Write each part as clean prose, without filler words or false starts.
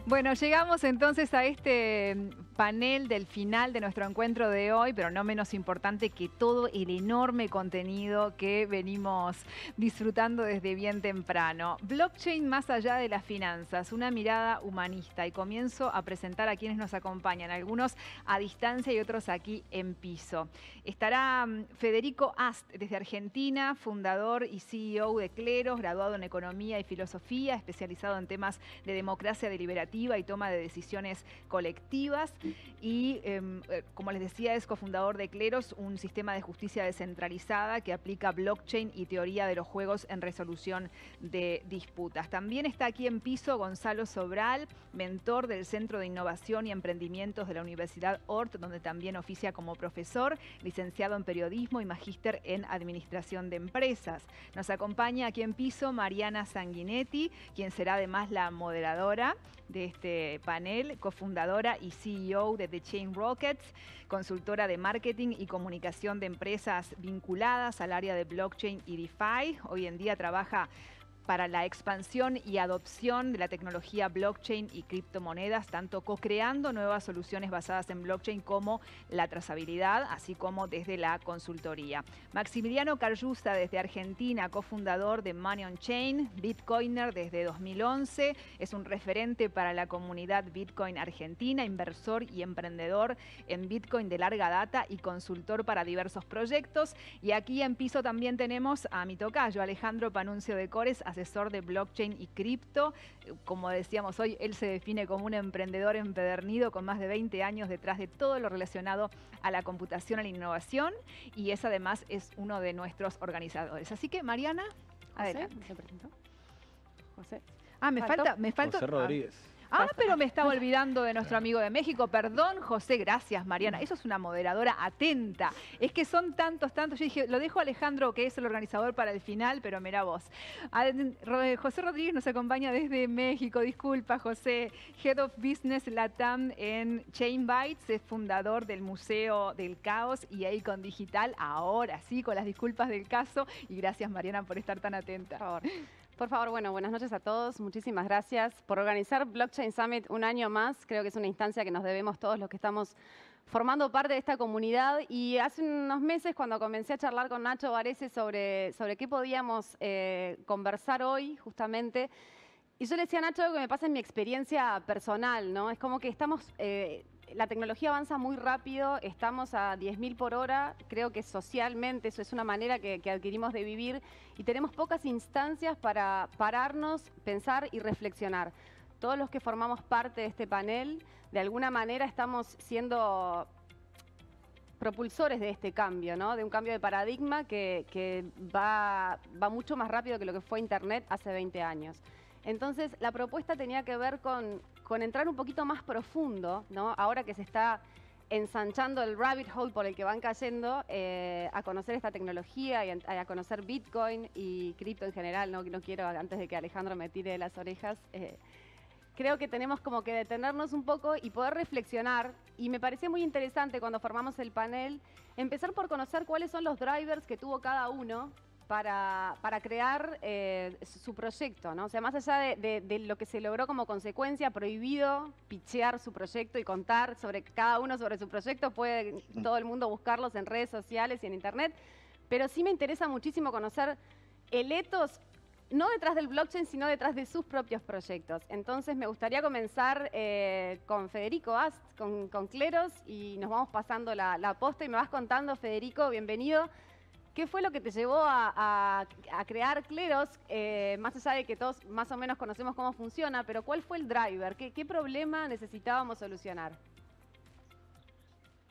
Bueno, llegamos entonces a este panel del final de nuestro encuentro de hoy, pero no menos importante que todo el enorme contenido que venimos disfrutando desde bien temprano. Blockchain más allá de las finanzas, una mirada humanista. Y comienzo a presentar a quienes nos acompañan, algunos a distancia y otros aquí en piso. Estará Federico Ast desde Argentina, fundador y CEO de Cleros, graduado en Economía y Filosofía, especializado en temas de democracia deliberativa y toma de decisiones colectivas. Y, como les decía, es cofundador de Cleros, un sistema de justicia descentralizada que aplica blockchain y teoría de los juegos en resolución de disputas. También está aquí en piso Gonzalo Sobral, mentor del Centro de Innovación y Emprendimientos de la Universidad Ort, donde también oficia como profesor, licenciado en periodismo y magíster en administración de empresas. Nos acompaña aquí en piso Mariana Sanguinetti, quien será además la moderadora de este panel, cofundadora y CEO de The Chain Rockets, consultora de marketing y comunicación de empresas vinculadas al área de blockchain y DeFi. Hoy en día trabaja para la expansión y adopción de la tecnología blockchain y criptomonedas, tanto co-creando nuevas soluciones basadas en blockchain como la trazabilidad, así como desde la consultoría. Maximiliano Carllusta desde Argentina, cofundador de Money on Chain, Bitcoiner desde 2011, es un referente para la comunidad Bitcoin argentina, inversor y emprendedor en Bitcoin de larga data y consultor para diversos proyectos. Y aquí en piso también tenemos a mi tocayo, Alejandro Panuncio de Cores, asesor de blockchain y cripto. Como decíamos hoy, él se define como un emprendedor empedernido con más de 20 años detrás de todo lo relacionado a la computación, a la innovación, y además es uno de nuestros organizadores. Así que, Mariana, adelante. ¿Se presentó? José. Me falta. José Rodríguez. Pero me estaba olvidando de nuestro amigo de México. Perdón, José, gracias, Mariana. Eso es una moderadora atenta. Es que son tantos. Yo dije, lo dejo a Alejandro, que es el organizador, para el final, pero mirá vos. José Rodríguez nos acompaña desde México. Disculpa, José. Head of Business Latam en Chainbytes, es fundador del Museo del Caos y Icon Digital. Ahora sí, con las disculpas del caso. Y gracias, Mariana, por estar tan atenta. Por favor, bueno, buenas noches a todos. Muchísimas gracias por organizar Blockchain Summit un año más. Creo que es una instancia que nos debemos todos los que estamos formando parte de esta comunidad. Y hace unos meses, cuando comencé a charlar con Nacho Varese sobre qué podíamos conversar hoy, justamente, y yo le decía a Nacho algo que me pasa en mi experiencia personal, ¿no? Es como que estamos... la tecnología avanza muy rápido, estamos a 10.000 por hora, creo que socialmente eso es una manera que adquirimos de vivir y tenemos pocas instancias para pararnos, pensar y reflexionar. Todos los que formamos parte de este panel, de alguna manera estamos siendo propulsores de este cambio, ¿no? De un cambio de paradigma que va mucho más rápido que lo que fue Internet hace 20 años. Entonces, la propuesta tenía que ver con entrar un poquito más profundo, ¿no? Ahora que se está ensanchando el rabbit hole por el que van cayendo, a conocer esta tecnología y a conocer Bitcoin y cripto en general, ¿no? No quiero, antes de que Alejandro me tire de las orejas, creo que tenemos como que detenernos un poco y poder reflexionar. Y me pareció muy interesante cuando formamos el panel, empezar por conocer cuáles son los drivers que tuvo cada uno para crear su proyecto, ¿no? O sea, más allá de lo que se logró como consecuencia, prohibido pitchear su proyecto y contar sobre cada uno sobre su proyecto. Puede todo el mundo buscarlos en redes sociales y en internet. Pero sí me interesa muchísimo conocer el ethos, no detrás del blockchain, sino detrás de sus propios proyectos. Entonces me gustaría comenzar con Federico Ast, con Cleros, y nos vamos pasando la posta y me vas contando, Federico, bienvenido. ¿Qué fue lo que te llevó a crear Cleros? Más allá de que todos más o menos conocemos cómo funciona, pero ¿cuál fue el driver? ¿Qué problema necesitábamos solucionar?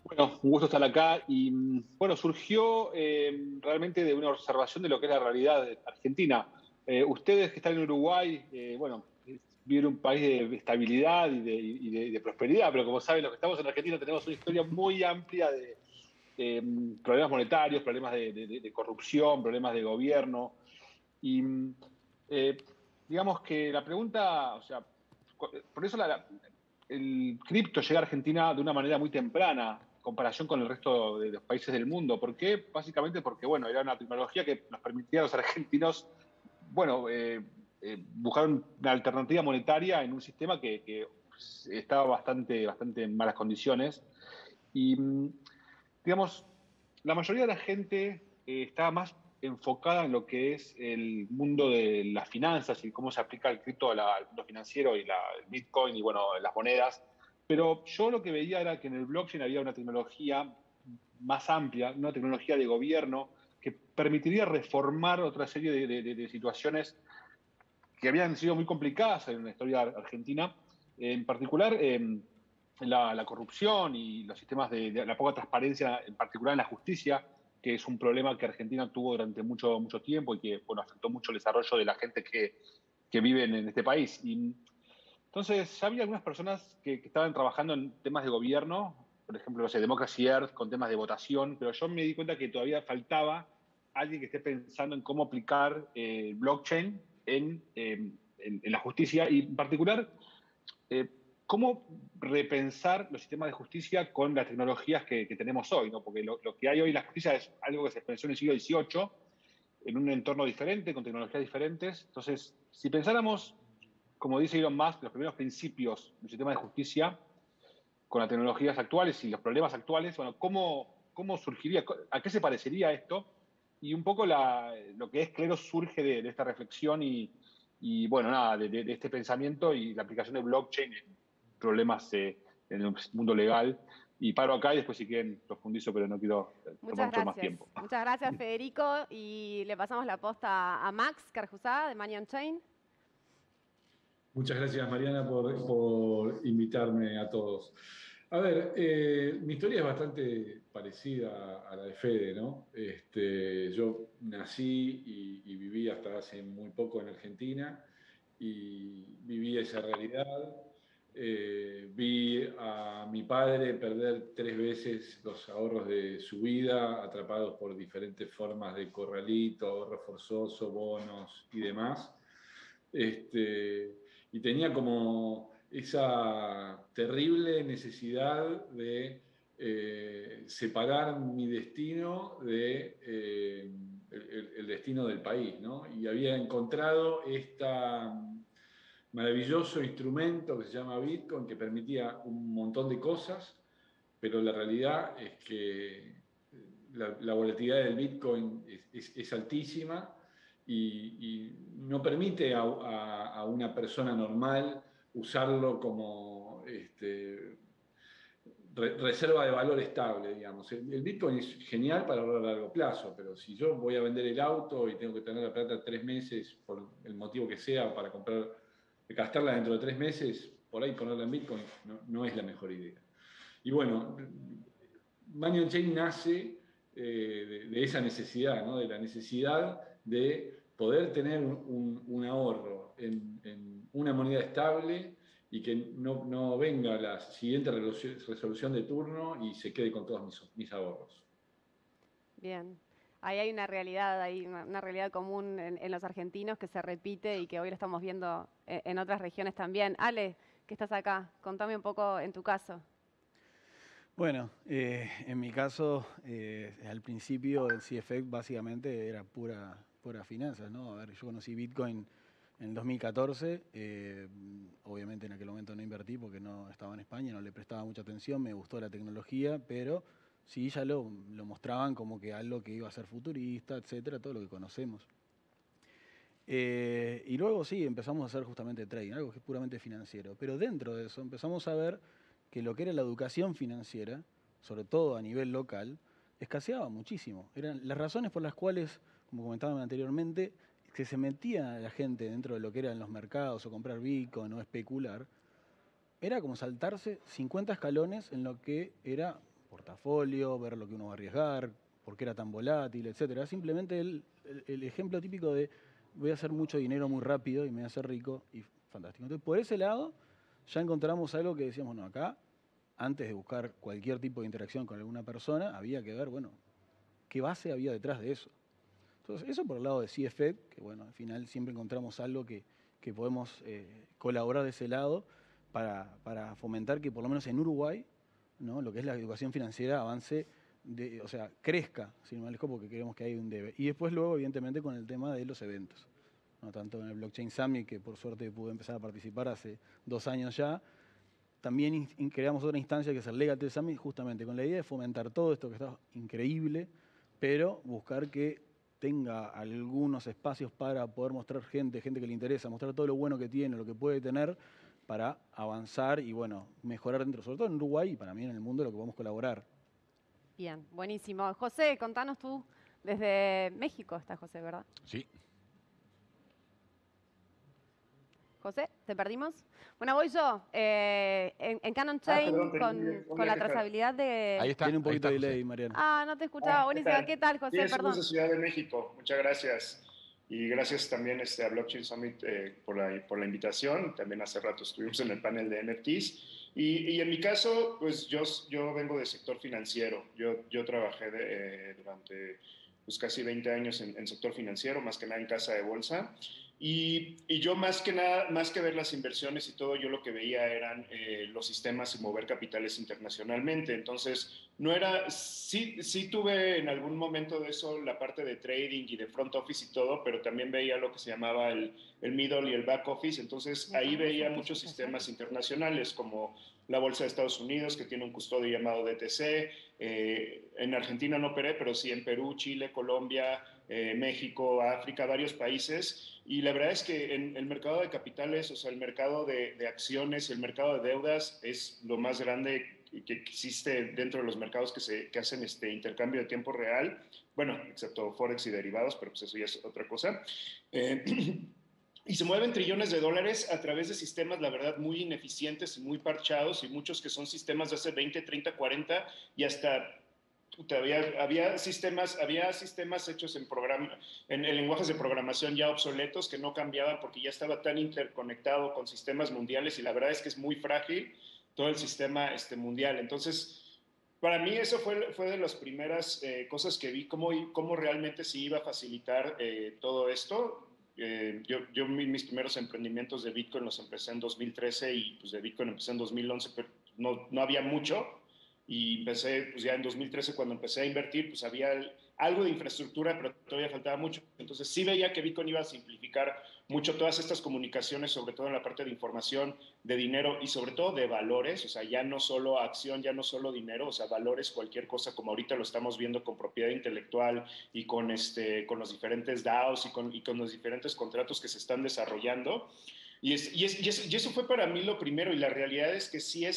Bueno, un gusto estar acá y bueno, surgió realmente de una observación de lo que es la realidad argentina. Ustedes que están en Uruguay, bueno, viven un país de estabilidad y de prosperidad, pero como saben, los que estamos en Argentina tenemos una historia muy amplia de problemas monetarios, problemas de corrupción, problemas de gobierno. Y digamos que la pregunta, o sea, por eso el cripto llega a Argentina de una manera muy temprana en comparación con el resto de los países del mundo. ¿Por qué? Básicamente porque, bueno, era una tecnología que nos permitía a los argentinos, bueno, buscar una alternativa monetaria en un sistema que estaba bastante en malas condiciones. Y, digamos, la mayoría de la gente estaba más enfocada en lo que es el mundo de las finanzas y cómo se aplica el cripto al mundo financiero y el Bitcoin y, bueno, las monedas. Pero yo lo que veía era que en el blockchain había una tecnología más amplia, una tecnología de gobierno que permitiría reformar otra serie de situaciones que habían sido muy complicadas en la historia argentina, en particular la corrupción y los sistemas de la poca transparencia, en particular en la justicia, que es un problema que Argentina tuvo durante mucho tiempo y que, bueno, afectó mucho el desarrollo de la gente que vive en este país. Y entonces, ya había algunas personas que estaban trabajando en temas de gobierno, por ejemplo, no sé, Democracy Earth, con temas de votación, pero yo me di cuenta que todavía faltaba alguien que esté pensando en cómo aplicar blockchain en la justicia y, en particular, eh, cómo repensar los sistemas de justicia con las tecnologías que tenemos hoy, ¿no? Porque lo que hay hoy en la justicia es algo que se pensó en el siglo XVIII, en un entorno diferente, con tecnologías diferentes. Entonces, si pensáramos, como dice Elon Musk, los primeros principios del sistema de justicia con las tecnologías actuales y los problemas actuales, bueno, ¿cómo surgiría? ¿A qué se parecería esto? Y un poco lo que es Cleros surge de esta reflexión y bueno, nada, de este pensamiento y la aplicación de blockchain en problemas en el mundo legal. Y paro acá y después si quieren profundizo, pero no quiero tomar Muchas mucho más gracias. tiempo. Muchas gracias, Federico. Y le pasamos la posta a Max Carjusá, de Money on Chain. Muchas gracias, Mariana, por invitarme a todos. A ver, mi historia es bastante parecida a la de Fede, ¿no? Yo nací y viví hasta hace muy poco en Argentina y viví esa realidad. Vi a mi padre perder 3 veces los ahorros de su vida, atrapados por diferentes formas de corralito, ahorro forzoso, bonos y demás. Y tenía como esa terrible necesidad de separar mi destino de el destino del país, ¿no? Y había encontrado este maravilloso instrumento que se llama Bitcoin, que permitía un montón de cosas, pero la realidad es que la volatilidad del Bitcoin es altísima y no permite a una persona normal usarlo como reserva de valor estable, digamos. El Bitcoin es genial para ahorrar a largo plazo, pero si yo voy a vender el auto y tengo que tener la plata 3 meses, por el motivo que sea, para gastarla dentro de 3 meses, por ahí ponerla en Bitcoin no es la mejor idea. Y bueno, Money on Chain nace de esa necesidad, ¿no? De la necesidad de poder tener un ahorro en una moneda estable y que no venga la siguiente resolución de turno y se quede con todos mis ahorros. Bien. Ahí hay una realidad, una realidad común en los argentinos que se repite y que hoy lo estamos viendo en otras regiones también. Ale, que estás acá, contame un poco en tu caso. Bueno, en mi caso, al principio el CFX básicamente era pura finanzas, ¿no? A ver, yo conocí Bitcoin en el 2014, obviamente en aquel momento no invertí porque no estaba en España, no le prestaba mucha atención, me gustó la tecnología, pero sí ya lo mostraban como que algo que iba a ser futurista, etcétera, todo lo que conocemos. Y luego sí, empezamos a hacer justamente trading, algo que es puramente financiero, pero dentro de eso empezamos a ver que lo que era la educación financiera, sobre todo a nivel local, escaseaba muchísimo. Eran las razones por las cuales, como comentaban anteriormente, que se metía la gente dentro de lo que eran los mercados o comprar Bitcoin o especular, era como saltarse 50 escalones en lo que era portafolio, ver lo que uno va a arriesgar, por qué era tan volátil, etcétera. Simplemente el ejemplo típico de voy a hacer mucho dinero muy rápido y me voy a hacer rico y fantástico. Entonces, por ese lado, ya encontramos algo que decíamos, no, acá, antes de buscar cualquier tipo de interacción con alguna persona, había que ver, bueno, qué base había detrás de eso. Entonces, eso por el lado de CFED, que bueno, al final siempre encontramos algo que podemos colaborar de ese lado para fomentar que por lo menos en Uruguay, ¿no?, lo que es la educación financiera avance, o sea, crezca, sin más lejos, porque creemos que hay un debe. Y después luego, evidentemente, con el tema de los eventos, ¿no? Tanto en el Blockchain Summit, que por suerte pude empezar a participar hace 2 años ya, también creamos otra instancia que es el Legal Tech Summit, justamente con la idea de fomentar todo esto que está increíble, pero buscar que tenga algunos espacios para poder mostrar gente que le interesa, mostrar todo lo bueno que tiene, lo que puede tener, para avanzar y, bueno, mejorar dentro, sobre todo en Uruguay y para mí en el mundo, lo que podemos colaborar. Bien, buenísimo. José, contanos tú, desde México está José, ¿verdad? Sí. José, ¿te perdimos? Bueno, voy yo. En Canon Chain, con la trazabilidad de... Ahí está. Tiene un poquito de José. delay, Mariana. Ah, no te escuchaba. Buenísimo. ¿Qué tal, José? Bien, Perdón. somos de Ciudad de México. Muchas gracias. Y gracias también a Blockchain Summit por la invitación. También hace rato estuvimos en el panel de NFTs. Y en mi caso, pues yo vengo del sector financiero. Yo trabajé durante pues, casi 20 años en sector financiero, más que nada en casa de bolsa. Y yo más que nada, más que ver las inversiones y todo, yo lo que veía eran los sistemas y mover capitales internacionalmente. Entonces, no era, sí tuve en algún momento de eso la parte de trading y de front office y todo, pero también veía lo que se llamaba el middle y el back office. Entonces, ahí veía muchos sistemas internacionales como la Bolsa de Estados Unidos, que tiene un custodio llamado DTC. En Argentina no operé, pero sí en Perú, Chile, Colombia, México, África, varios países. Y la verdad es que en el mercado de capitales, o sea, el mercado de acciones, el mercado de deudas es lo más grande que existe dentro de los mercados que hacen intercambio de tiempo real. Bueno, excepto Forex y derivados, pero pues eso ya es otra cosa. Y se mueven trillones de dólares a través de sistemas, la verdad, muy ineficientes y muy parchados, y muchos que son sistemas de hace 20, 30, 40 y hasta... Había sistemas hechos en lenguajes de programación ya obsoletos que no cambiaban porque ya estaba tan interconectado con sistemas mundiales, y la verdad es que es muy frágil todo el sistema mundial. Entonces, para mí eso fue de las primeras cosas que vi, cómo realmente se iba a facilitar todo esto. Mis primeros emprendimientos de Bitcoin los empecé en 2013 y pues de Bitcoin empecé en 2011, pero no había mucho. Y empecé, pues ya en 2013 cuando empecé a invertir, pues había algo de infraestructura, pero todavía faltaba mucho. Entonces sí veía que Bitcoin iba a simplificar mucho todas estas comunicaciones, sobre todo en la parte de información, de dinero y sobre todo de valores, o sea, ya no solo acción, ya no solo dinero, o sea, valores, cualquier cosa, como ahorita lo estamos viendo con propiedad intelectual y con los diferentes DAOs y con los diferentes contratos que se están desarrollando. Y eso fue para mí lo primero, y la realidad es que sí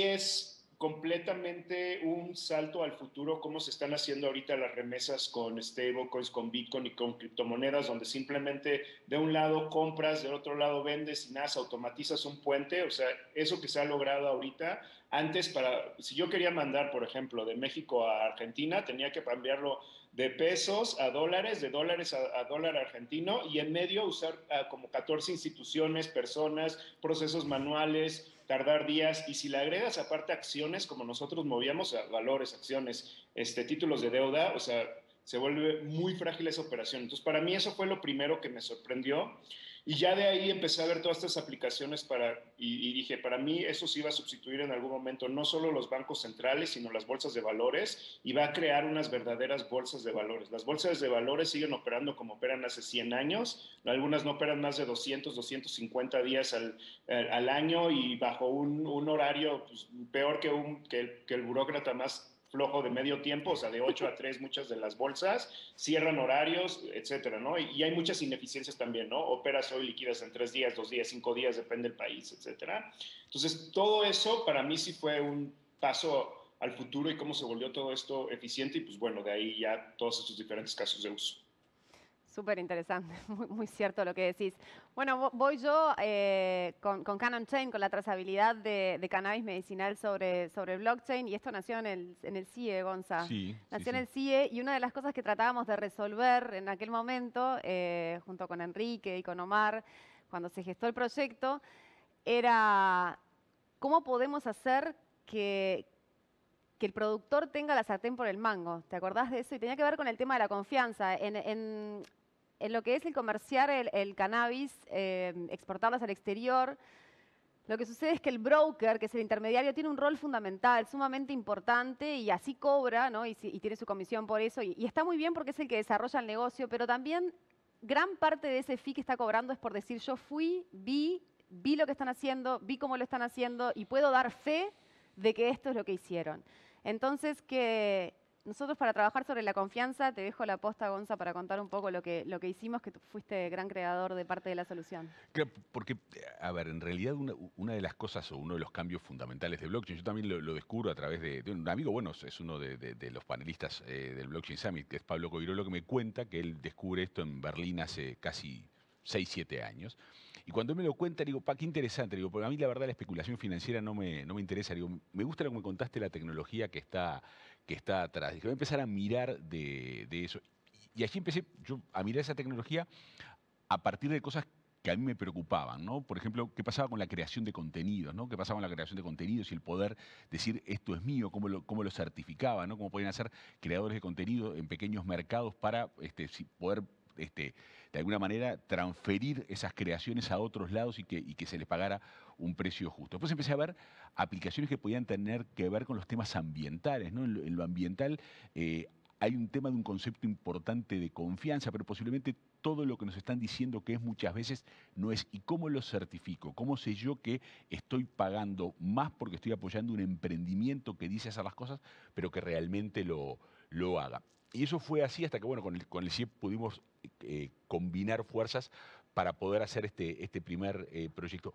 es completamente un salto al futuro cómo se están haciendo ahorita las remesas con stablecoins, con Bitcoin y con criptomonedas, donde simplemente de un lado compras, del otro lado vendes y nada, automatizas un puente. O sea, eso que se ha logrado ahorita, antes si yo quería mandar, por ejemplo, de México a Argentina, tenía que cambiarlo de pesos a dólares, de dólares a dólar argentino, y en medio usar como 14 instituciones, personas, procesos manuales, tardar días. Y si le agregas aparte acciones, como nosotros movíamos valores, acciones, títulos de deuda, o sea, se vuelve muy frágil esa operación. Entonces, para mí eso fue lo primero que me sorprendió. Y ya de ahí empecé a ver todas estas aplicaciones y dije, para mí eso sí va a sustituir en algún momento no solo los bancos centrales, sino las bolsas de valores, y va a crear unas verdaderas bolsas de valores. Las bolsas de valores siguen operando como operan hace 100 años, algunas no operan más de 200, 250 días al año, y bajo un horario pues, peor que el burócrata más flojo de medio tiempo, o sea, de 8 a 3 muchas de las bolsas, cierran horarios, etcétera, ¿no? Y hay muchas ineficiencias también, ¿no? Operas hoy, liquidas en 3 días, 2 días, 5 días, depende del país, etcétera. Entonces, todo eso para mí sí fue un paso al futuro y cómo se volvió todo esto eficiente, y pues bueno, de ahí ya todos estos diferentes casos de uso. Súper interesante, muy cierto lo que decís. Bueno, voy yo con Canon Chain, con la trazabilidad de cannabis medicinal sobre blockchain, y esto nació en el CIE, Gonza. Sí, nació en el CIE, y una de las cosas que tratábamos de resolver en aquel momento, junto con Enrique y con Omar, cuando se gestó el proyecto, era cómo podemos hacer que el productor tenga la sartén por el mango. ¿Te acordás de eso? Y tenía que ver con el tema de la confianza. En lo que es el comerciar el cannabis, exportarlos al exterior, lo que sucede es que el broker, que es el intermediario, tiene un rol fundamental, sumamente importante, y así cobra, ¿no? y tiene su comisión por eso. Y está muy bien porque es el que desarrolla el negocio, pero también gran parte de ese fee que está cobrando es por decir, yo fui, vi, vi lo que están haciendo, vi cómo lo están haciendo y puedo dar fe de que esto es lo que hicieron. Entonces, que nosotros para trabajar sobre la confianza, te dejo la posta, Gonza, para contar un poco lo que hicimos, que tú fuiste gran creador de parte de la solución. Claro, porque, a ver, en realidad una de las cosas o uno de los cambios fundamentales de blockchain, yo también lo descubro a través de un amigo, bueno, es uno de los panelistas del Blockchain Summit, que es Pablo Coirolo, que me cuenta que él descubre esto en Berlín hace casi 6, 7 años. Y cuando él me lo cuenta, digo, qué interesante. Digo, porque a mí la verdad la especulación financiera no me interesa. Digo, me gusta lo que me contaste, la tecnología que está atrás. Dije, voy a empezar a mirar de eso. Y allí empecé yo a mirar esa tecnología a partir de cosas que a mí me preocupaban, ¿no? Por ejemplo, qué pasaba con la creación de contenidos, ¿no? Qué pasaba con la creación de contenidos y el poder decir esto es mío, cómo lo certificaba, ¿no? Cómo podían hacer creadores de contenido en pequeños mercados para poder de alguna manera transferir esas creaciones a otros lados y que se les pagara un precio justo. Después empecé a ver aplicaciones que podían tener que ver con los temas ambientales, ¿no? En lo ambiental hay un tema de un concepto importante de confianza, pero posiblemente todo lo que nos están diciendo que es muchas veces no es. ¿Y cómo lo certifico? ¿Cómo sé yo que estoy pagando más porque estoy apoyando un emprendimiento que dice hacer las cosas, pero que realmente lo haga? Y eso fue así hasta que, bueno, con el CIEP pudimos combinar fuerzas para poder hacer este primer proyecto.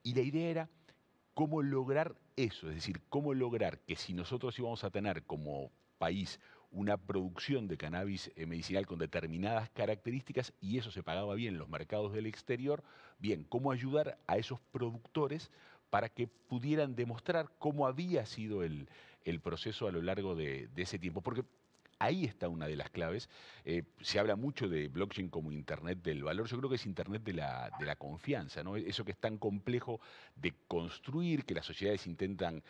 Y la idea era cómo lograr eso, es decir, cómo lograr que si nosotros íbamos a tener como país una producción de cannabis medicinal con determinadas características y eso se pagaba bien en los mercados del exterior, bien, cómo ayudar a esos productores para que pudieran demostrar cómo había sido el proceso a lo largo de ese tiempo. Porque ahí está una de las claves. Se habla mucho de blockchain como Internet del valor. Yo creo que es Internet de la confianza, ¿no? Eso que es tan complejo de construir, que las sociedades intentan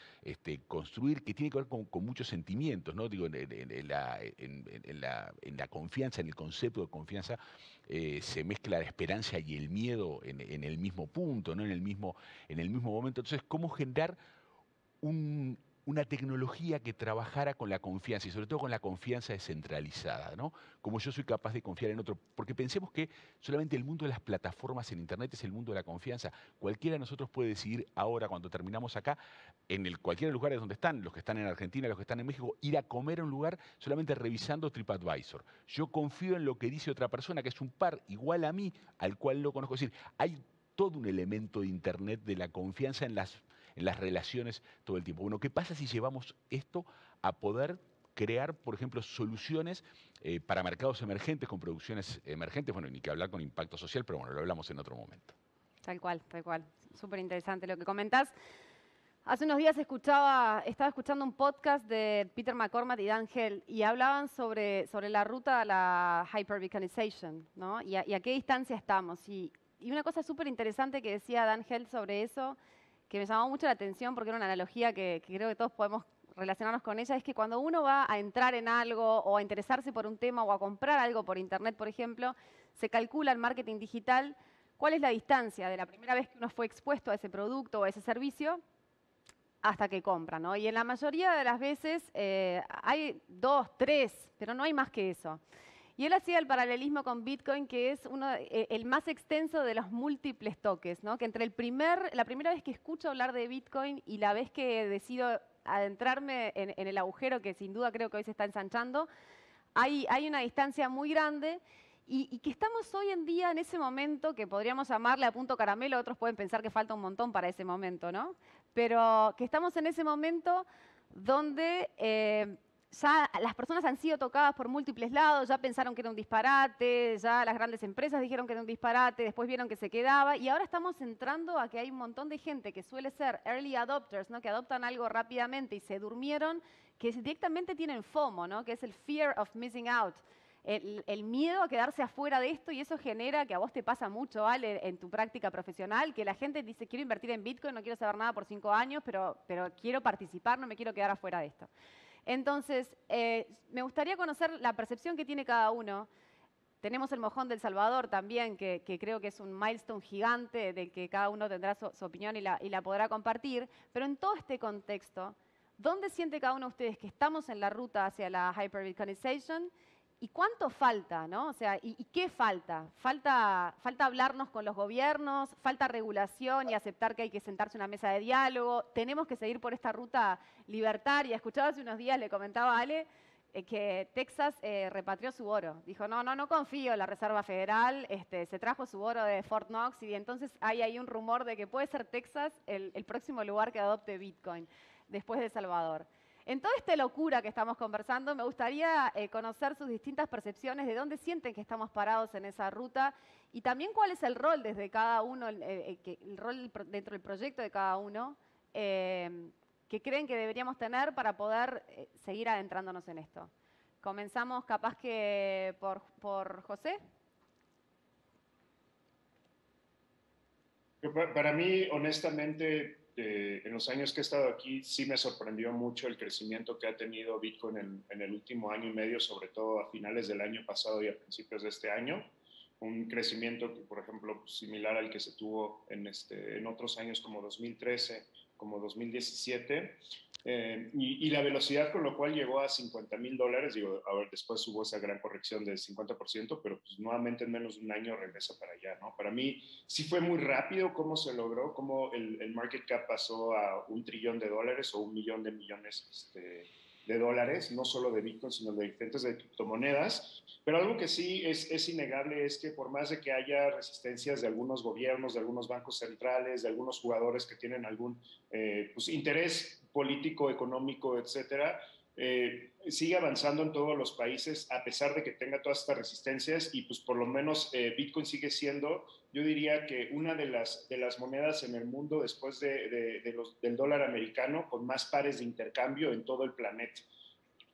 construir, que tiene que ver con muchos sentimientos, ¿no? Digo, en la confianza, en el concepto de confianza, se mezcla la esperanza y el miedo en el mismo punto, ¿no? En el mismo momento. Entonces, ¿cómo generar una tecnología que trabajara con la confianza y sobre todo con la confianza descentralizada, ¿no? Como yo soy capaz de confiar en otro, porque pensemos que solamente el mundo de las plataformas en Internet es el mundo de la confianza. Cualquiera de nosotros puede decidir ahora, cuando terminamos acá, en cualquiera de los lugares donde están, los que están en Argentina, los que están en México, ir a comer a un lugar solamente revisando TripAdvisor. Yo confío en lo que dice otra persona, que es un par igual a mí, al cual lo conozco. Es decir, hay todo un elemento de Internet de la confianza en las relaciones todo el tiempo. Bueno, ¿qué pasa si llevamos esto a poder crear, por ejemplo, soluciones para mercados emergentes, con producciones emergentes? Bueno, ni que hablar con impacto social, pero bueno, lo hablamos en otro momento. Tal cual, tal cual. Súper interesante lo que comentás. Hace unos días estaba escuchando un podcast de Peter McCormack y Dan Hell y hablaban sobre la ruta a la hyper-beaconization, ¿no? Y a qué distancia estamos. Y una cosa súper interesante que decía Dan Hell sobre eso, que me llamó mucho la atención porque era una analogía que creo que todos podemos relacionarnos con ella, es que cuando uno va a entrar en algo o a interesarse por un tema o a comprar algo por internet, por ejemplo, se calcula en marketing digital cuál es la distancia de la primera vez que uno fue expuesto a ese producto o a ese servicio hasta que compra, ¿no? Y en la mayoría de las veces hay 2, 3, pero no hay más que eso. Y él hacía el paralelismo con Bitcoin, que es el más extenso de los múltiples toques, ¿no? Que entre la primera vez que escucho hablar de Bitcoin y la vez que decido adentrarme en el agujero, que sin duda creo que hoy se está ensanchando, hay una distancia muy grande y que estamos hoy en día en ese momento que podríamos llamarle a punto caramelo, otros pueden pensar que falta un montón para ese momento, ¿no? Pero que estamos en ese momento donde ya las personas han sido tocadas por múltiples lados, ya pensaron que era un disparate, ya las grandes empresas dijeron que era un disparate, después vieron que se quedaba, y ahora estamos entrando a que hay un montón de gente que suele ser early adopters, ¿no? Que adoptan algo rápidamente y se durmieron, que directamente tienen FOMO, ¿no? Que es el fear of missing out. El miedo a quedarse afuera de esto, y eso genera, que a vos te pasa mucho, Ale, en tu práctica profesional, que la gente dice, quiero invertir en Bitcoin, no quiero saber nada por 5 años, pero quiero participar, no me quiero quedar afuera de esto. Entonces, me gustaría conocer la percepción que tiene cada uno. Tenemos el Mojón del Salvador también, que creo que es un milestone gigante del que cada uno tendrá su opinión y la podrá compartir. Pero en todo este contexto, ¿dónde siente cada uno de ustedes que estamos en la ruta hacia la hyper-bitcoinization? ¿Y cuánto falta, no? O sea, ¿y qué falta? Falta hablarnos con los gobiernos, falta regulación y aceptar que hay que sentarse a una mesa de diálogo. Tenemos que seguir por esta ruta libertaria. Escuchaba hace unos días, le comentaba a Ale, que Texas repatrió su oro. Dijo, no confío en la Reserva Federal, se trajo su oro de Fort Knox y entonces hay ahí un rumor de que puede ser Texas el próximo lugar que adopte Bitcoin después de El Salvador. En toda esta locura que estamos conversando, me gustaría conocer sus distintas percepciones de dónde sienten que estamos parados en esa ruta y también cuál es el rol desde cada uno, el rol dentro del proyecto de cada uno que creen que deberíamos tener para poder seguir adentrándonos en esto. Comenzamos capaz que por José. Para mí, honestamente, en los años que he estado aquí, sí me sorprendió mucho el crecimiento que ha tenido Bitcoin en el último año y medio, sobre todo a finales del año pasado y a principios de este año. Un crecimiento que, por ejemplo, similar al que se tuvo en otros años como 2013, como 2017. Y la velocidad con lo cual llegó a $50,000, digo, a ver, después hubo esa gran corrección del 50%, pero pues nuevamente en menos de un año regresa para allá, ¿no? Para mí sí fue muy rápido cómo se logró, cómo el market cap pasó a $1 trillón o 1 millón de millones de dólares, no solo de Bitcoin, sino de diferentes de criptomonedas. Pero algo que sí es innegable es que por más de que haya resistencias de algunos gobiernos, de algunos bancos centrales, de algunos jugadores que tienen algún pues, interés político, económico, etcétera, sigue avanzando en todos los países a pesar de que tenga todas estas resistencias y pues por lo menos Bitcoin sigue siendo, yo diría que una de las monedas en el mundo después del dólar americano con más pares de intercambio en todo el planeta.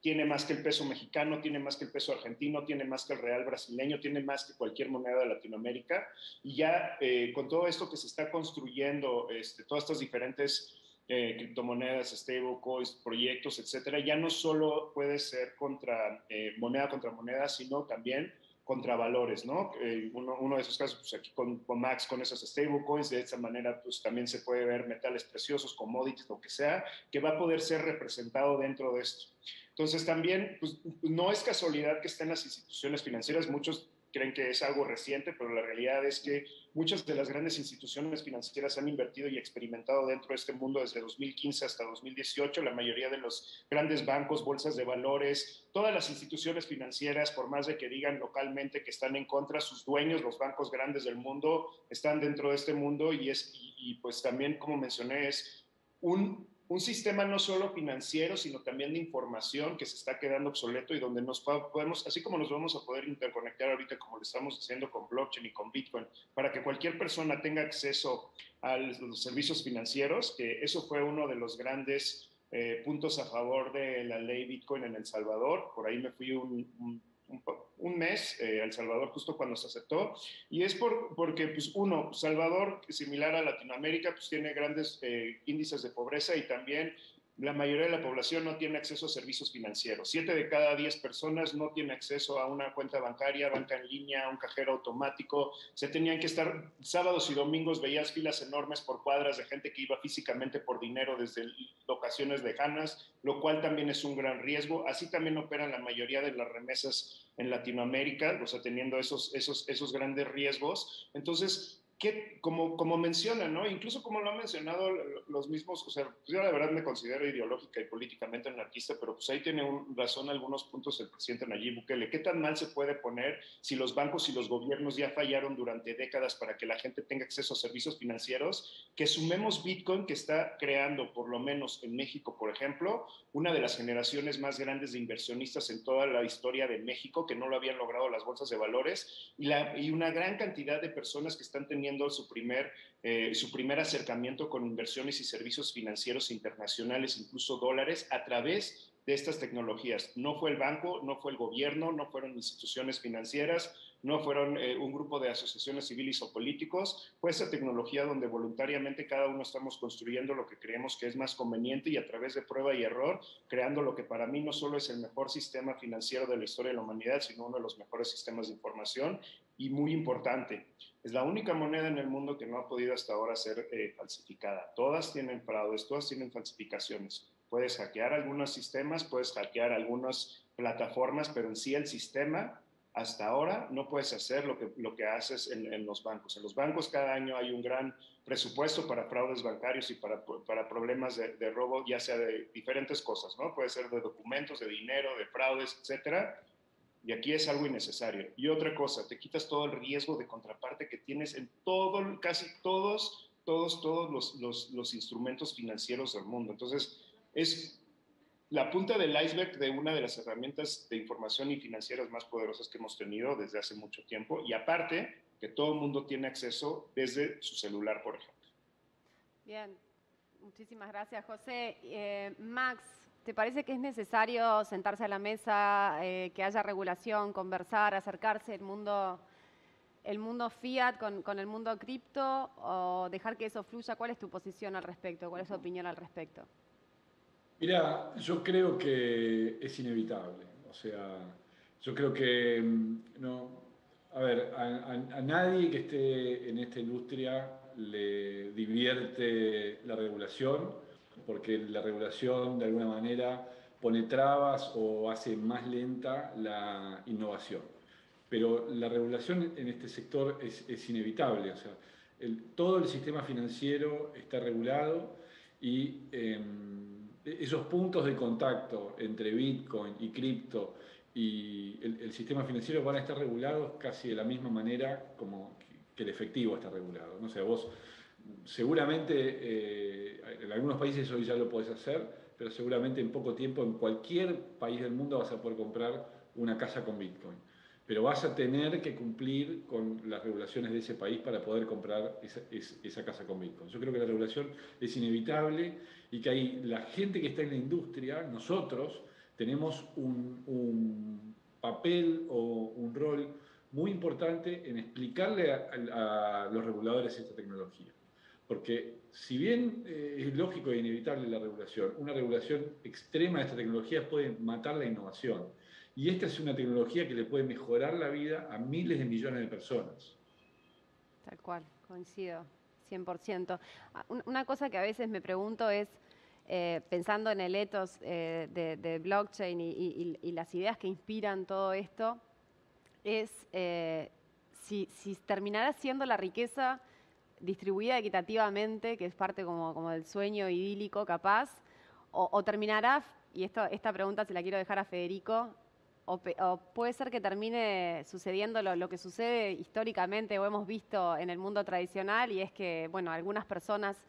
Tiene más que el peso mexicano, tiene más que el peso argentino, tiene más que el real brasileño, tiene más que cualquier moneda de Latinoamérica. Y ya con todo esto que se está construyendo, todas estas diferentes criptomonedas, stablecoins, proyectos, etcétera, ya no solo puede ser moneda contra moneda, sino también contra valores, ¿no? Uno de esos casos, pues aquí con Max, con esas stablecoins, de esa manera, pues también se puede ver metales preciosos, commodities, lo que sea, que va a poder ser representado dentro de esto. Entonces también, pues no es casualidad que estén las instituciones financieras, muchos creen que es algo reciente, pero la realidad es que muchas de las grandes instituciones financieras han invertido y experimentado dentro de este mundo desde 2015 hasta 2018. La mayoría de los grandes bancos, bolsas de valores, todas las instituciones financieras, por más de que digan localmente que están en contra, sus dueños, los bancos grandes del mundo, están dentro de este mundo y pues también, como mencioné, es un sistema no solo financiero, sino también de información que se está quedando obsoleto y donde nos podemos, así como nos vamos a poder interconectar ahorita como lo estamos haciendo con blockchain y con Bitcoin, para que cualquier persona tenga acceso a los servicios financieros, que eso fue uno de los grandes puntos a favor de la ley Bitcoin en El Salvador. Por ahí me fui un mes a El Salvador justo cuando se aceptó, y es porque, pues, Salvador, similar a Latinoamérica, pues tiene grandes índices de pobreza y también la mayoría de la población no tiene acceso a servicios financieros. 7 de cada 10 personas no tienen acceso a una cuenta bancaria, banca en línea, un cajero automático. Se tenían que estar sábados y domingos, veías filas enormes por cuadras de gente que iba físicamente por dinero desde locaciones lejanas, lo cual también es un gran riesgo. Así también operan la mayoría de las remesas en Latinoamérica, o sea, teniendo esos grandes riesgos. Entonces, como mencionan, ¿no? Incluso como lo han mencionado los mismos, o sea, pues yo la verdad me considero ideológica y políticamente anarquista, pero pues ahí tiene razón algunos puntos el presidente Nayib Bukele. ¿Qué tan mal se puede poner si los bancos y los gobiernos ya fallaron durante décadas para que la gente tenga acceso a servicios financieros? Que sumemos Bitcoin, que está creando, por lo menos en México, por ejemplo, una de las generaciones más grandes de inversionistas en toda la historia de México, que no lo habían logrado las bolsas de valores, y una gran cantidad de personas que están teniendo su primer acercamiento con inversiones y servicios financieros internacionales, incluso dólares, a través de estas tecnologías. No fue el banco, no fue el gobierno, no fueron instituciones financieras, no fueron un grupo de asociaciones civiles o políticos, fue esa tecnología donde voluntariamente cada uno estamos construyendo lo que creemos que es más conveniente y a través de prueba y error, creando lo que para mí no solo es el mejor sistema financiero de la historia de la humanidad, sino uno de los mejores sistemas de información y muy importante. Es la única moneda en el mundo que no ha podido hasta ahora ser falsificada. Todas tienen fraudes, todas tienen falsificaciones. Puedes hackear algunos sistemas, puedes hackear algunas plataformas, pero en sí el sistema, hasta ahora, no puedes hacer lo que haces en los bancos. En los bancos cada año hay un gran presupuesto para fraudes bancarios y para problemas de robo, ya sea de diferentes cosas, ¿no? Puede ser de documentos, de dinero, de fraudes, etcétera. Y aquí es algo innecesario. Y otra cosa, te quitas todo el riesgo de contraparte que tienes en todo, casi todos los instrumentos financieros del mundo. Entonces, es la punta del iceberg de una de las herramientas de información y financieras más poderosas que hemos tenido desde hace mucho tiempo. Y aparte, que todo el mundo tiene acceso desde su celular, por ejemplo. Bien, muchísimas gracias, José. Max, ¿te parece que es necesario sentarse a la mesa, que haya regulación, conversar, acercarse el mundo fiat con el mundo cripto o dejar que eso fluya? ¿Cuál es tu posición al respecto? ¿Cuál es tu opinión al respecto? Mira, yo creo que es inevitable. O sea, yo creo que no. A ver, a nadie que esté en esta industria le divierte la regulación, porque la regulación de alguna manera pone trabas o hace más lenta la innovación. Pero la regulación en este sector es inevitable. O sea, todo el sistema financiero está regulado y esos puntos de contacto entre Bitcoin y cripto y el sistema financiero van a estar regulados casi de la misma manera como que el efectivo está regulado. No sé, vos seguramente en algunos países hoy ya lo podés hacer, pero seguramente en poco tiempo en cualquier país del mundo vas a poder comprar una casa con Bitcoin. Pero vas a tener que cumplir con las regulaciones de ese país para poder comprar esa casa con Bitcoin. Yo creo que la regulación es inevitable y que hay la gente que está en la industria, nosotros, tenemos un papel o un rol muy importante en explicarle a los reguladores esta tecnología. Porque si bien es lógico e inevitable la regulación, una regulación extrema de esta tecnología puede matar la innovación. Y esta es una tecnología que le puede mejorar la vida a miles de millones de personas. Tal cual, coincido, 100%. Una cosa que a veces me pregunto es, pensando en el ethos de blockchain y las ideas que inspiran todo esto, es si terminará siendo la riqueza distribuida equitativamente, que es parte como del sueño idílico capaz, o terminará, y esta pregunta se la quiero dejar a Federico, o puede ser que termine sucediendo lo que sucede históricamente o hemos visto en el mundo tradicional, y es que, bueno, algunas personas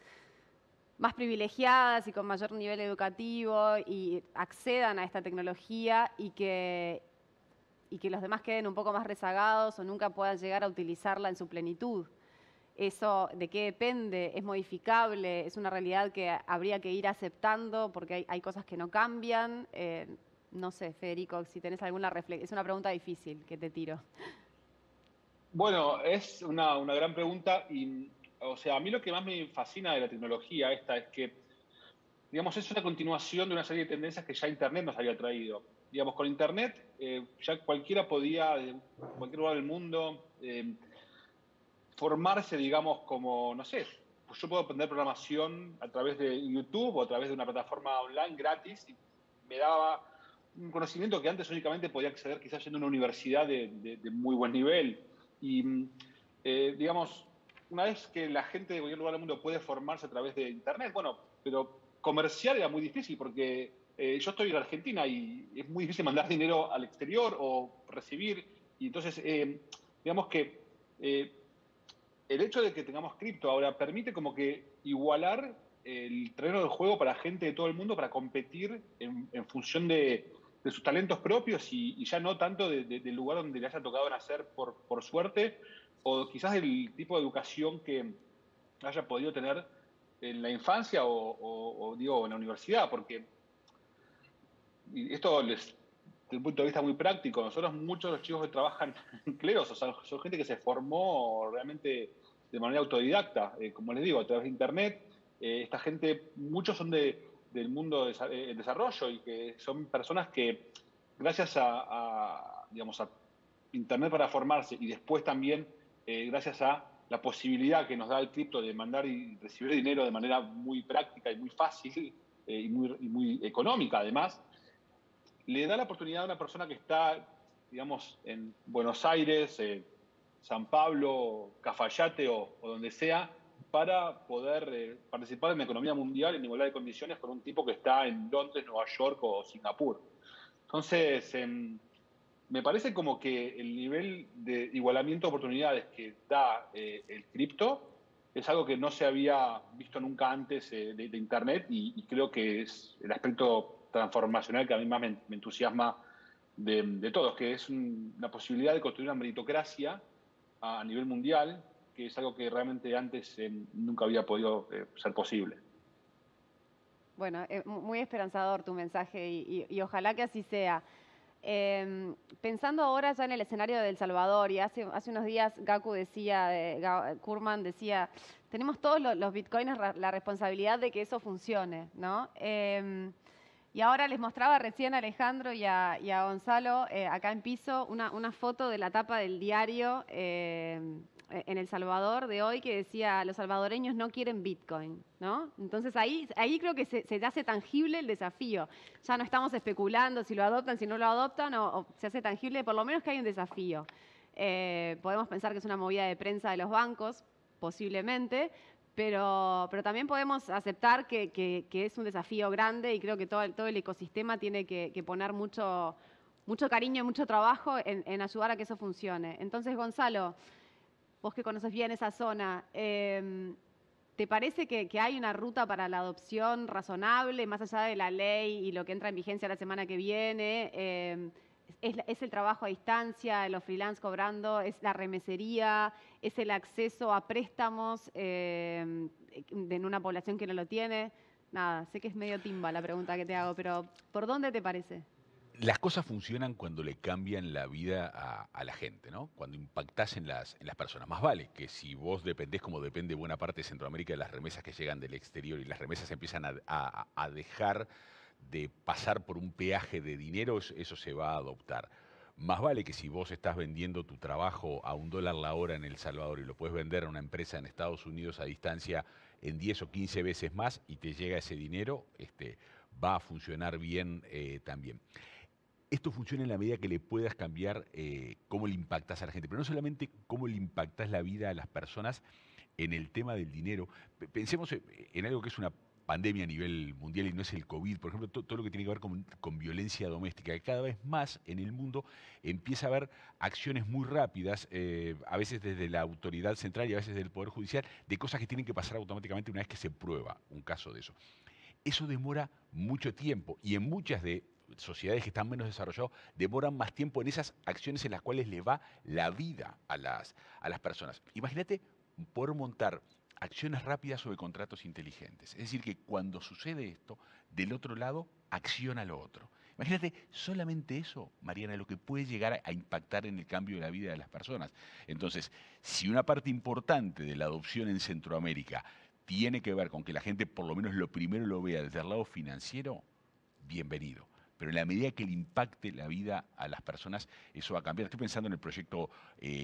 más privilegiadas y con mayor nivel educativo y accedan a esta tecnología y que los demás queden un poco más rezagados o nunca puedan llegar a utilizarla en su plenitud. ¿Eso de qué depende? ¿Es modificable? ¿Es una realidad que habría que ir aceptando porque hay cosas que no cambian? No sé, Federico, si tenés alguna reflexión. Es una pregunta difícil que te tiro. Bueno, es una gran pregunta y, o sea, a mí lo que más me fascina de la tecnología esta es que, digamos, es una continuación de una serie de tendencias que ya Internet nos había traído. Digamos, con Internet ya cualquiera podía, de cualquier lugar del mundo, formarse, digamos, como, no sé, pues yo puedo aprender programación a través de YouTube o a través de una plataforma online gratis y me daba un conocimiento que antes únicamente podía acceder quizás en una universidad de muy buen nivel. Y, digamos, una vez que la gente de cualquier lugar del mundo puede formarse a través de Internet, bueno, pero comercial era muy difícil porque yo estoy en Argentina y es muy difícil mandar dinero al exterior o recibir. Y entonces, digamos que el hecho de que tengamos cripto ahora permite como que igualar el terreno del juego para gente de todo el mundo para competir en función de sus talentos propios y ya no tanto del lugar donde le haya tocado nacer por suerte o quizás del tipo de educación que haya podido tener en la infancia o digo, en la universidad, porque esto desde un punto de vista muy práctico, nosotros muchos de los chicos que trabajan en Cleos, o sea, son gente que se formó realmente de manera autodidacta, como les digo, a través de Internet. Esta gente, muchos son del mundo del desarrollo y que son personas que gracias digamos, a Internet para formarse y después también gracias a la posibilidad que nos da el cripto de mandar y recibir dinero de manera muy práctica y muy fácil, y muy económica además, le da la oportunidad a una persona que está, digamos, en Buenos Aires, San Pablo, Cafayate o donde sea, para poder participar en la economía mundial en igualdad de condiciones con un tipo que está en Londres, Nueva York o Singapur. Entonces, me parece como que el nivel de igualamiento de oportunidades que da el cripto es algo que no se había visto nunca antes de Internet y creo que es el aspecto transformacional que a mí más me entusiasma de todos, que es la posibilidad de construir una meritocracia a nivel mundial, que es algo que realmente antes nunca había podido ser posible. Bueno, muy esperanzador tu mensaje y ojalá que así sea. Pensando ahora ya en el escenario de El Salvador, y hace unos días Kurman decía, tenemos todos los bitcoins la responsabilidad de que eso funcione, ¿no? Y ahora les mostraba recién a Alejandro y a Gonzalo, acá en piso, una foto de la tapa del diario en El Salvador de hoy que decía, los salvadoreños no quieren Bitcoin, ¿no? Entonces ahí creo que se hace tangible el desafío. Ya no estamos especulando si lo adoptan, si no lo adoptan, o se hace tangible, por lo menos que hay un desafío. Podemos pensar que es una movida de prensa de los bancos, posiblemente, pero también podemos aceptar que es un desafío grande y creo que todo el ecosistema tiene que poner mucho cariño y mucho trabajo en ayudar a que eso funcione. Entonces, Gonzalo, vos que conoces bien esa zona, ¿te parece que hay una ruta para la adopción razonable, más allá de la ley y lo que entra en vigencia la semana que viene? ¿Es el trabajo a distancia, los freelance cobrando, es la remesería, es el acceso a préstamos en una población que no lo tiene? Nada, sé que es medio timba la pregunta que te hago, pero ¿por dónde te parece? Las cosas funcionan cuando le cambian la vida a la gente, ¿no? Cuando impactás en las personas. Más vale que si vos dependés, como depende buena parte de Centroamérica, de las remesas que llegan del exterior y las remesas empiezan a dejar de pasar por un peaje de dinero, eso se va a adoptar. Más vale que si vos estás vendiendo tu trabajo a $1 la hora en El Salvador y lo puedes vender a una empresa en Estados Unidos a distancia en 10 o 15 veces más y te llega ese dinero, va a funcionar bien también. Esto funciona en la medida que le puedas cambiar cómo le impactas a la gente, pero no solamente cómo le impactas la vida a las personas en el tema del dinero. Pensemos en algo que es una pandemia a nivel mundial y no es el COVID, por ejemplo, todo lo que tiene que ver con violencia doméstica, que cada vez más en el mundo empieza a haber acciones muy rápidas, a veces desde la autoridad central y a veces del Poder Judicial, de cosas que tienen que pasar automáticamente una vez que se prueba un caso de eso. Eso demora mucho tiempo y en muchas de sociedades que están menos desarrolladas demoran más tiempo en esas acciones en las cuales le va la vida a las personas. Imagínate poder montar acciones rápidas sobre contratos inteligentes. Es decir, que cuando sucede esto, del otro lado acciona lo otro. Imagínate solamente eso, Mariana, lo que puede llegar a impactar en el cambio de la vida de las personas. Entonces, si una parte importante de la adopción en Centroamérica tiene que ver con que la gente por lo menos lo primero lo vea desde el lado financiero, bienvenido. Pero en la medida que le impacte la vida a las personas, eso va a cambiar. Estoy pensando en el proyecto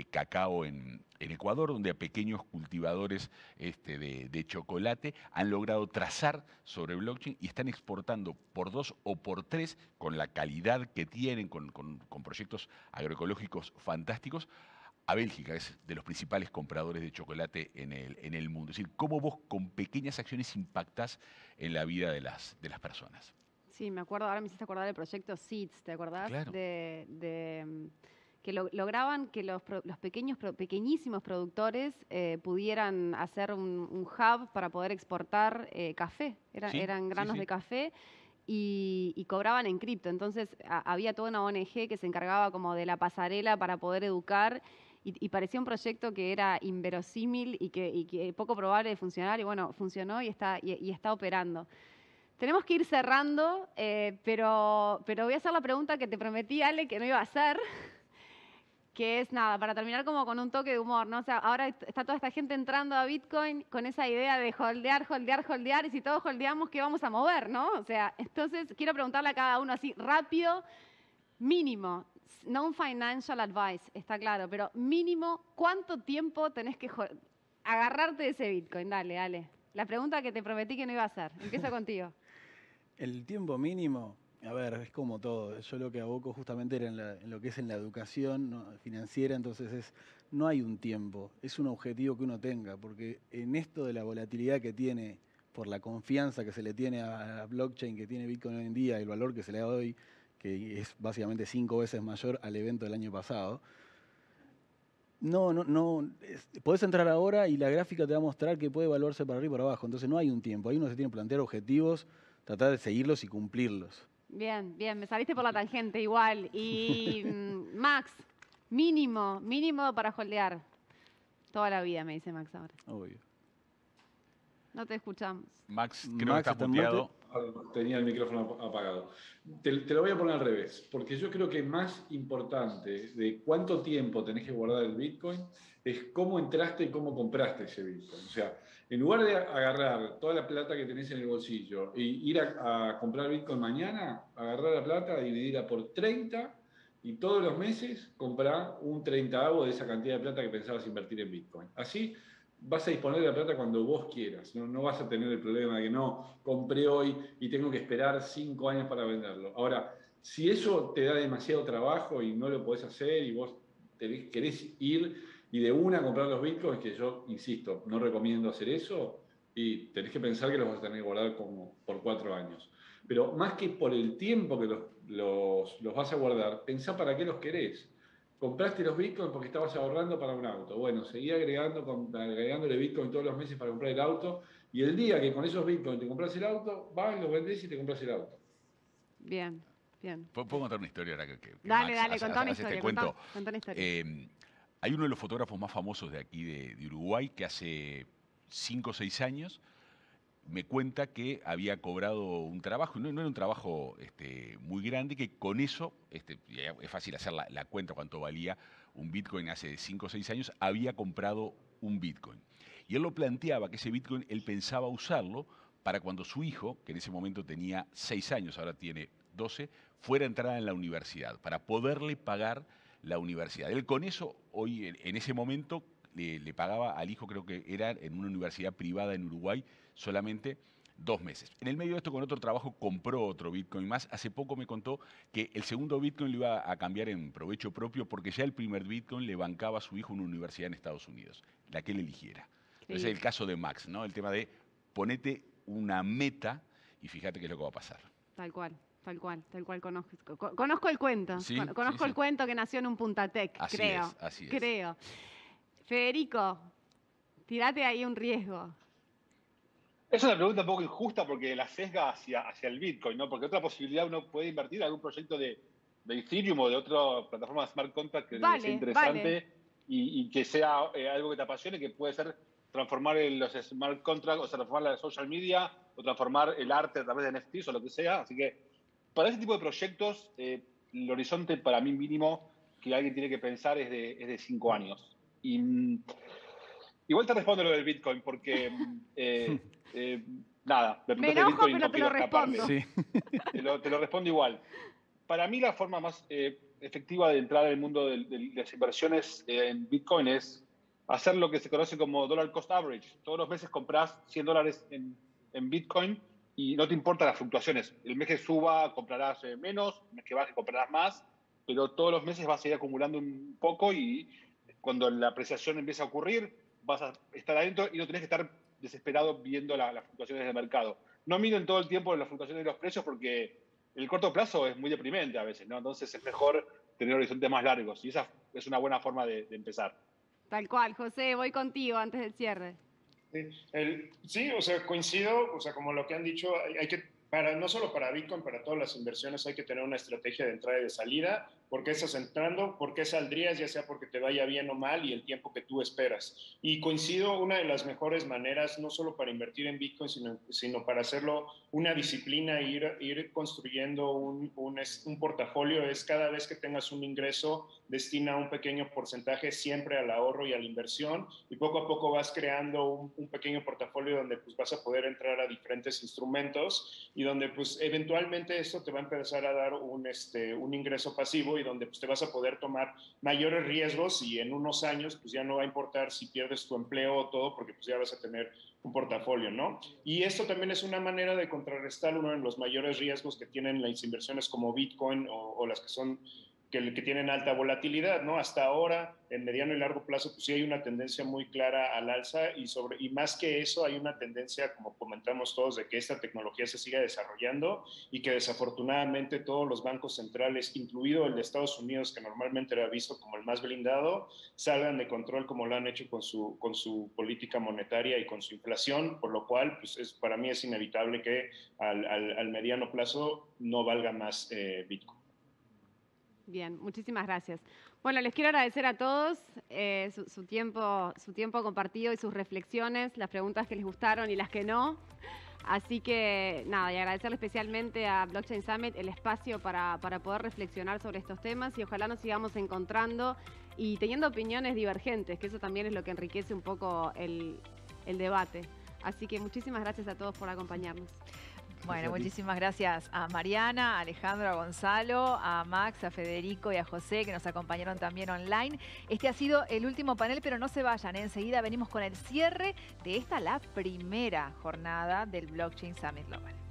Cacao en Ecuador, donde pequeños cultivadores de chocolate han logrado trazar sobre blockchain y están exportando por 2 o por 3, con la calidad que tienen, con proyectos agroecológicos fantásticos, a Bélgica, es de los principales compradores de chocolate en el mundo. Es decir, cómo vos con pequeñas acciones impactás en la vida de las personas. Sí, me acuerdo, ahora me hiciste acordar del proyecto Seeds, ¿te acordás? Claro. Que lograban que los pequeñísimos productores pudieran hacer un hub para poder exportar café. Eran granos de café y cobraban en cripto. Entonces había toda una ONG que se encargaba como de la pasarela para poder educar y parecía un proyecto que era inverosímil y que poco probable de funcionar. Y bueno, funcionó y está operando. Tenemos que ir cerrando, pero voy a hacer la pregunta que te prometí, Ale, que no iba a hacer, que es nada, para terminar como con un toque de humor, ¿no? O sea, ahora está toda esta gente entrando a Bitcoin con esa idea de holdear, y si todos holdeamos, ¿qué vamos a mover, no? O sea, entonces quiero preguntarle a cada uno así, rápido, mínimo, no un financial advice, está claro, pero mínimo, ¿cuánto tiempo tenés que agarrarte de ese Bitcoin? Dale, Ale. La pregunta que te prometí que no iba a hacer. Empiezo contigo. El tiempo mínimo, a ver, es como todo. Yo lo que aboco justamente era en lo que es en la educación, ¿no?, financiera, entonces no hay un tiempo, es un objetivo que uno tenga, porque en esto de la volatilidad que tiene, por la confianza que se le tiene a la blockchain que tiene Bitcoin hoy en día, el valor que se le da hoy, que es básicamente 5 veces mayor al evento del año pasado. Podés entrar ahora y la gráfica te va a mostrar que puede evaluarse para arriba y para abajo. Entonces no hay un tiempo. Ahí uno se tiene que plantear objetivos, tratar de seguirlos y cumplirlos. Bien, bien, me saliste por la tangente igual. Y Max, mínimo para holdear. Toda la vida, me dice Max ahora. Obvio. No te escuchamos. Max, creo Max, que estás muteado. Tenía el micrófono apagado. Te lo voy a poner al revés, porque yo creo que más importante de cuánto tiempo tenés que guardar el Bitcoin es cómo entraste y cómo compraste ese Bitcoin. O sea, en lugar de agarrar toda la plata que tenés en el bolsillo e ir a comprar Bitcoin mañana, agarrar la plata, dividirla por 30 y todos los meses comprar un 30avo de esa cantidad de plata que pensabas invertir en Bitcoin. Así vas a disponer de la plata cuando vos quieras. No vas a tener el problema de que no, compré hoy y tengo que esperar 5 años para venderlo. Ahora, si eso te da demasiado trabajo y no lo podés hacer y vos querés ir y de una comprar los bitcoins, que yo, insisto, no recomiendo hacer eso, y tenés que pensar que los vas a tener que guardar como por 4 años. Pero más que por el tiempo que los vas a guardar, pensá para qué los querés. Compraste los bitcoins porque estabas ahorrando para un auto. Bueno, seguí agregándole bitcoin todos los meses para comprar el auto. Y el día que con esos bitcoins te compras el auto, vas, los vendés y te compras el auto. Bien, bien. ¿Puedo contar una historia ahora que Dale, Max contá una hace historia. este cuento? Contá una historia. Hay uno de los fotógrafos más famosos de aquí de Uruguay que hace 5 o 6 años me cuenta que había cobrado un trabajo, no era un trabajo muy grande, que con eso, es fácil hacer la cuenta cuánto valía un Bitcoin hace 5 o 6 años, había comprado un Bitcoin. Y él lo planteaba que ese Bitcoin él pensaba usarlo para cuando su hijo, que en ese momento tenía 6 años, ahora tiene 12, fuera a entrar en la universidad, para poderle pagar la universidad. Él con eso, hoy en ese momento, le pagaba al hijo, creo que era en una universidad privada en Uruguay, solamente 2 meses. En el medio de esto, con otro trabajo, compró otro Bitcoin más. Hace poco me contó que el segundo Bitcoin lo iba a cambiar en provecho propio porque ya el primer Bitcoin le bancaba a su hijo una universidad en Estados Unidos, la que él eligiera. Ese es el caso de Max, ¿no? El tema de ponete una meta y fíjate qué es lo que va a pasar. Tal cual. Conozco el cuento. Sí, conozco el cuento que nació en un Puntatec, así creo. Es, así es. Creo. Federico, tirate ahí un riesgo. Es una pregunta un poco injusta porque la sesga hacia el Bitcoin, ¿no? Porque otra posibilidad uno puede invertir en algún proyecto de Ethereum o de otra plataforma de smart contract que sea interesante y que sea algo que te apasione, que puede ser transformar los smart contracts, o sea, transformar la social media, o transformar el arte a través de NFTs o lo que sea. Así que para ese tipo de proyectos, el horizonte para mí mínimo que alguien tiene que pensar es de 5 años. Y igual te respondo lo del Bitcoin, porque nada, me Me enojo, Bitcoin, pero no te lo respondo. Sí. Te lo respondo igual. Para mí la forma más efectiva de entrar en el mundo de las inversiones en Bitcoin es hacer lo que se conoce como dollar cost average. Todos los meses compras $100 en Bitcoin y no te importan las fluctuaciones. El mes que suba comprarás menos, el mes que baje comprarás más, pero todos los meses vas a ir acumulando un poco y cuando la apreciación empieza a ocurrir, vas a estar adentro y no tenés que estar desesperado viendo las fluctuaciones del mercado. No miren todo el tiempo las fluctuaciones de los precios porque el corto plazo es muy deprimente a veces, ¿no? Entonces es mejor tener horizontes más largos y esa es una buena forma de empezar. Tal cual, José, voy contigo antes del cierre. Sí, o sea, coincido, o sea, como lo que han dicho, hay que, no solo para Bitcoin, para todas las inversiones hay que tener una estrategia de entrada y de salida. ¿Por qué estás entrando? ¿Por qué saldrías? Ya sea porque te vaya bien o mal y el tiempo que tú esperas. Y coincido, una de las mejores maneras, no solo para invertir en Bitcoin, sino para hacerlo una disciplina, ir construyendo un portafolio, es cada vez que tengas un ingreso, destina un pequeño porcentaje siempre al ahorro y a la inversión, y poco a poco vas creando un pequeño portafolio donde pues vas a poder entrar a diferentes instrumentos y donde pues eventualmente eso te va a empezar a dar un ingreso pasivo y donde pues te vas a poder tomar mayores riesgos y en unos años pues ya no va a importar si pierdes tu empleo o todo porque pues ya vas a tener un portafolio, ¿no? Y esto también es una manera de contrarrestar uno de los mayores riesgos que tienen las inversiones como Bitcoin o las que son que tienen alta volatilidad, ¿no? Hasta ahora, en mediano y largo plazo, pues sí hay una tendencia muy clara al alza y más que eso hay una tendencia, como comentamos todos, de que esta tecnología se siga desarrollando y que desafortunadamente todos los bancos centrales, incluido el de Estados Unidos, que normalmente era visto como el más blindado, salgan de control como lo han hecho con su política monetaria y con su inflación, por lo cual, pues para mí es inevitable que al mediano plazo no valga más Bitcoin. Bien, muchísimas gracias. Bueno, les quiero agradecer a todos su tiempo compartido y sus reflexiones, las preguntas que les gustaron y las que no. Así que nada, y agradecerle especialmente a Blockchain Summit el espacio para poder reflexionar sobre estos temas y ojalá nos sigamos encontrando y teniendo opiniones divergentes, que eso también es lo que enriquece un poco el debate. Así que muchísimas gracias a todos por acompañarnos. Bueno, muchísimas gracias a Mariana, a Alejandro, a Gonzalo, a Max, a Federico y a José que nos acompañaron también online. Este ha sido el último panel, pero no se vayan, enseguida venimos con el cierre de esta, la primera jornada del Blockchain Summit Global.